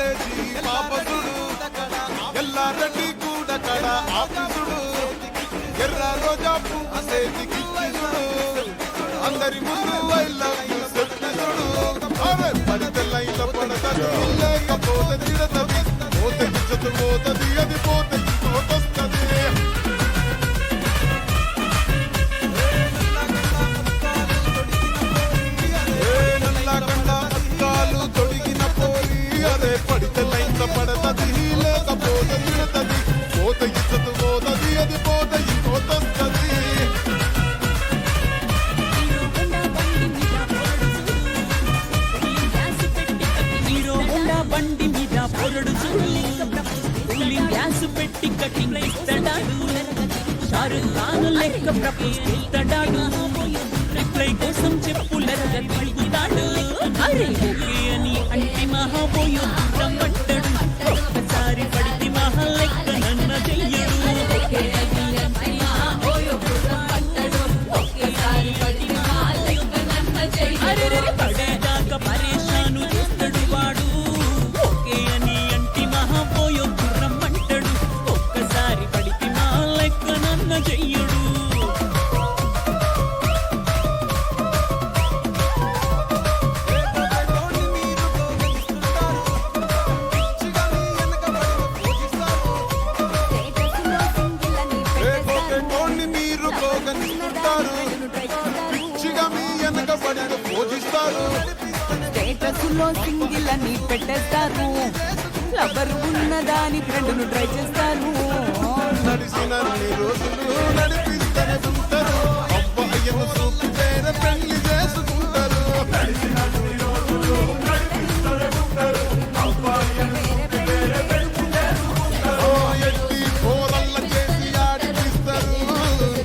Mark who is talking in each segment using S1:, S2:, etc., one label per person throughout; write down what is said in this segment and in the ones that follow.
S1: College పాపసుడు Yellareddy కూడా కడ ఆఫీసుడు ఎర్ర రోజా పువ్వు సేతికి అందరి ముందు ఐ లవ్ యు చెప్పిసుడు అరే పడితే లైన్ల పడతది లేకపోతే తిడతది పోతే ఇజ్జత్ పోతది అది పోతే ఇంకోటొస్తది పడితే లైన్ల పడతది లేకపోతే తిడతది పోతే ఇజ్జత్ పోతది అది పోతే ఇంకోటొస్తది
S2: బండి మీద పొరడు కూలింగ్ గ్యాస్ పెట్టి కటింగ్ ఇస్తాడు షారుఖ్ ఖాన్ లెక్క ప్రపోజ్ చేస్తాడు రిప్లై కోసం చెప్పులెరగ తిరుగుతాడు అరే ఓకే అని అంటే మహాబోయో రమ్మంటాడు ఒక్కసారి పడితే మహా లెక్క నన్న చెయ్యడు పడేదాకా పరేషాను చేస్తాడు వాడు ఓకే అని అంటే మహాబోయో రమ్మంటాడు ఒక్కసారి పడితే మహా లెక్క నన్న చెయ్యడు
S3: స్టేటస్లో సింగిల్ అని పెట్టేస్తారు లవర్ ఉన్నదాని ఫ్రెండ్ను ట్రై చేస్తారు
S1: నడిచిన రోజులు నడిపిస్తూనే ఉంటారు అబ్బాయిను చూపి వేరే పెళ్లి చేసుకుంటారు ఎట్టి పోరల్ల చేసి ఆడిపిస్తారు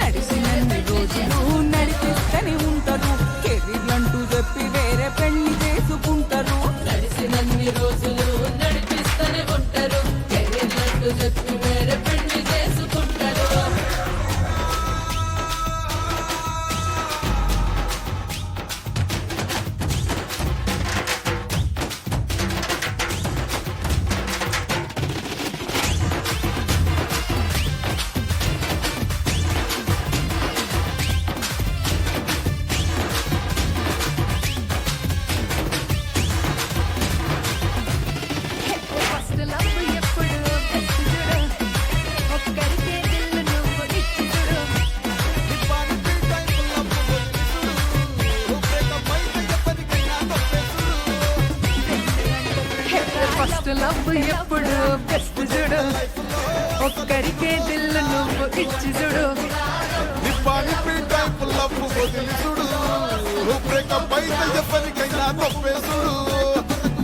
S3: నడిచిన రోజులు నడిపిస్తూనే ఉంటారు కెరీర్ అంటూ చెప్పి వేరే పెళ్లి చేసుకుంటారు
S2: నడిసినన్ని రోజులు నడిపిస్తూనే ఉంటారు కెరీర్ అంటూ చెప్పి వేరే పెళ్లి చేసుకుంటారు
S3: ఫస్ట్ లవ్ ఎప్పుడు బెస్ట్ చూడు ఒక్కరికే దిల్ నువ్వు ఇచ్చి చూడు
S1: నిప్పాని టైప్ లవ్ వదిలి చూడు బ్రేకప్ అయితే ఎవరికైనా తప్పేసుడు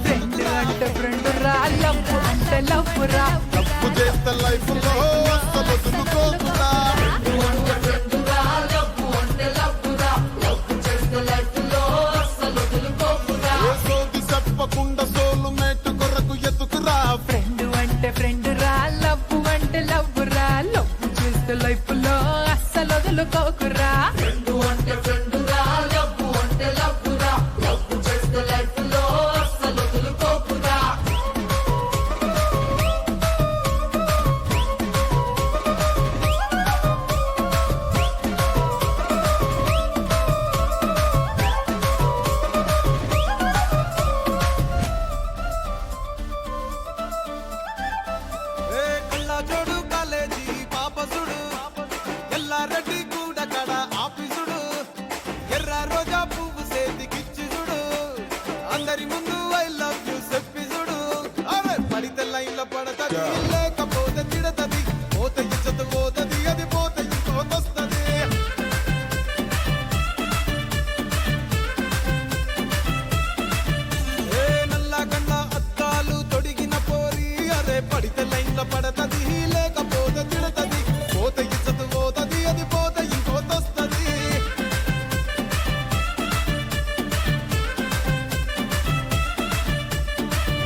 S3: ఫ్రెండ్ అంటే ఫ్రెండ్ రా లవ్ అంటే లవ్ రా
S1: తప్పు చేస్తే లైఫ్ లో అసలు వదులుకోకురా సోది చెప్పకుండా సోలు మేటు కొరకు ఎత్తుకురా
S3: ఫ్రెండ్ అంటే ఫ్రెండ్ రా లవ్ అంటే లవ్ రా లవ్ చేస్తే లైఫ్ లో అస్సలు వదులుకోకురా
S1: జోడు కాలేజీ పాపసుడు ఎల్లారెడ్డి కూడా కడ ఆఫీసుడు ఎర్ర రోజా పువ్వు సేతికిచ్చి చూడు అందరి ముందు ఐ లవ్ యు చెప్పి చూడు అరే పడితే లైన్ల పడతది లేకపోతే తిడతది పోతే ఇజ్జత్ పోతది అది పోతే ఇంకోటొస్తది నల్లగన్న అద్దాలు తొడిగిన పోరి అరే పడితే లైన్ల పడతది లేకపోతే తిడతది పోతే ఇజ్జత్ పోతది అది పోతే ఇంకోటొస్తది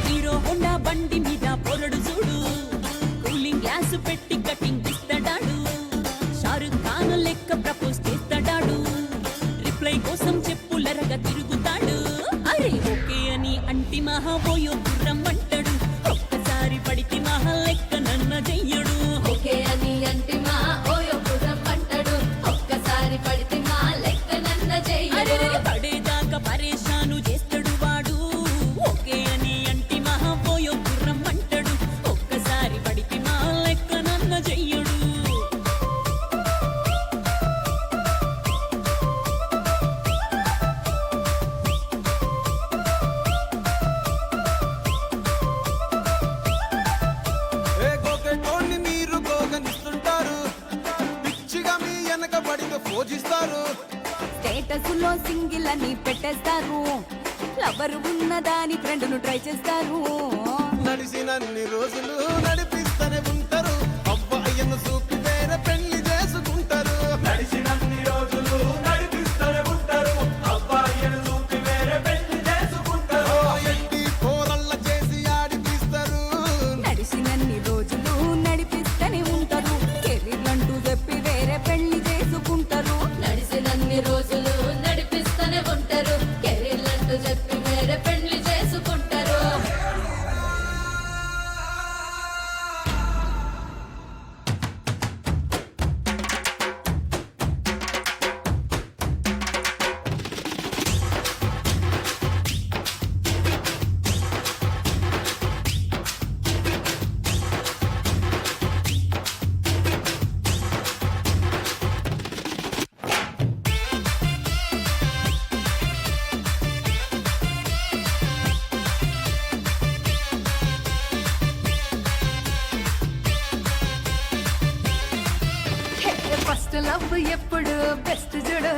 S2: హీరో హోండా బండి మీద పొరడు చూడు కూలింగ్ గ్యాస్ పెట్టి కటింగ్ ఇస్తాడు షారుఖ్ ఖాన్ లెక్క ప్రపోజ్ చేస్తాడు రిప్లై కోసం చెప్పులెరగ తిరుగుతాడు అరే ఓకే అని అంటి మహాబోయో రమ్మంటాడు
S1: అడిగితే పూజిస్తారు.
S2: స్టేటస్ లో సింగిల్ అని పెట్టేస్తారు, లవర్ ఉన్నదాని ఫ్రెండ్ ను ట్రై చేస్తారు.
S1: నడిచినన్ని రోజులు నడిపిస్తూనే ఉంటారు, అబ్బాయిను చూపి వేరే పెళ్లి చేసుకుంటారు.
S4: నడిచినన్ని రోజులు నడిపిస్తూనే ఉంటారు, అబ్బాయిని చూపి వేరే పెళ్లి చేసుకుంటారు.
S1: ఎట్టి పోరళ్ళ చేసి ఆడిపిస్తారు.
S2: నడిచినన్ని రోజులు నడిపిస్తూనే ఉంటారు, కెరీర్లంటూ చెప్పి వేరే పెళ్లి చేసుకుంటారు.
S5: నడిసినన్ని రోజులు నడిపిస్తూనే ఉంటారు, కెరీర్లంటూ చెప్పి వేరే పెళ్లి చేసుకుంటారు.
S3: ఫస్ట్ లవ్ ఎప్పుడు బెస్ట్ చూడు,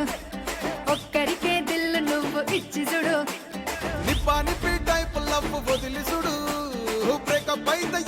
S3: ఒక్కరికే దిల్లు నువ్వు ఇచ్చి చూడు.
S1: నిప్పా నిప్పి టైప్ లవ్ వదిలి చూడు, బ్రేకప్ అయితే